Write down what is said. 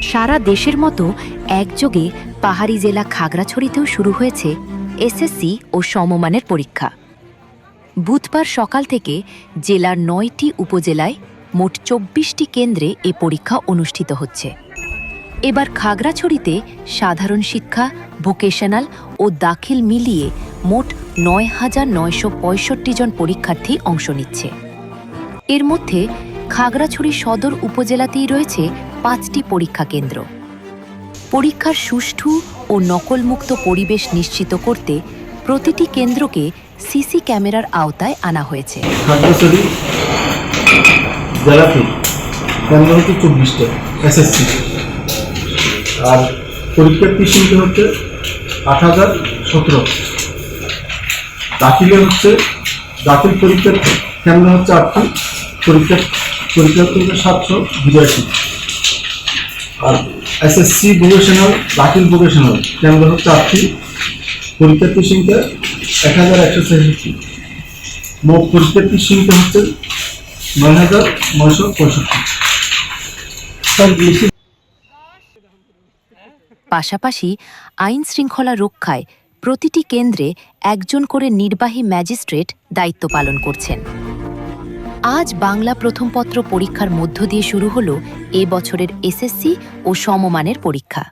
সারা দেশের মতো একযোগে পাহাড়ি জেলা খাগড়াছড়িতেও শুরু হয়েছে এসএসসি ও সমমানের পরীক্ষা। বুধবার সকাল থেকে জেলার ৯টি উপজেলায় মোট ২৪টি কেন্দ্রে এ পরীক্ষা অনুষ্ঠিত হচ্ছে। এবার খাগড়াছড়িতে সাধারণ শিক্ষা, ভোকেশনাল ও দাখিল মিলিয়ে মোট ৯,৯৬৫ জন পরীক্ষার্থী অংশ নিচ্ছে। এর মধ্যে খাগড়াছড়ি সদর উপজেলাতেই রয়েছে ৫টি পরীক্ষা কেন্দ্র। পরীক্ষার সুষ্ঠু ও নকলমুক্ত পরিবেশ নিশ্চিত করতে প্রতিটি কেন্দ্রকে সিসি ক্যামেরার আওতায় আনা হয়েছে। খাগড়াছড়ি জেলাতে কেন্দ্র হচ্ছে ২৪টা এসএসসি, আর পরীক্ষার্থী সংখ্যা হচ্ছে ৮,০১৭। দাখিল পরীক্ষার কেন্দ্র হচ্ছে ৮টি, পরীক্ষার্থী হচ্ছে ৭৮২। আর এসএসসি ভোকেশনাল ভোকেশনাল কেন্দ্র হচ্ছে 8টি, পরীক্ষার্থী সংখ্যা ১,১৬৬। মোট পরীক্ষার্থীর সংখ্যা হচ্ছে ৯,৯৬৫। পাশাপাশি আইন শৃঙ্খলা রক্ষায় প্রতিটি কেন্দ্রে একজন করে নির্বাহী ম্যাজিস্ট্রেট দায়িত্ব পালন করছেন। আজ বাংলা প্রথম পত্র পরীক্ষার মধ্য দিয়ে শুরু হলো এ বছরের এসএসসি ও সমমানের পরীক্ষা।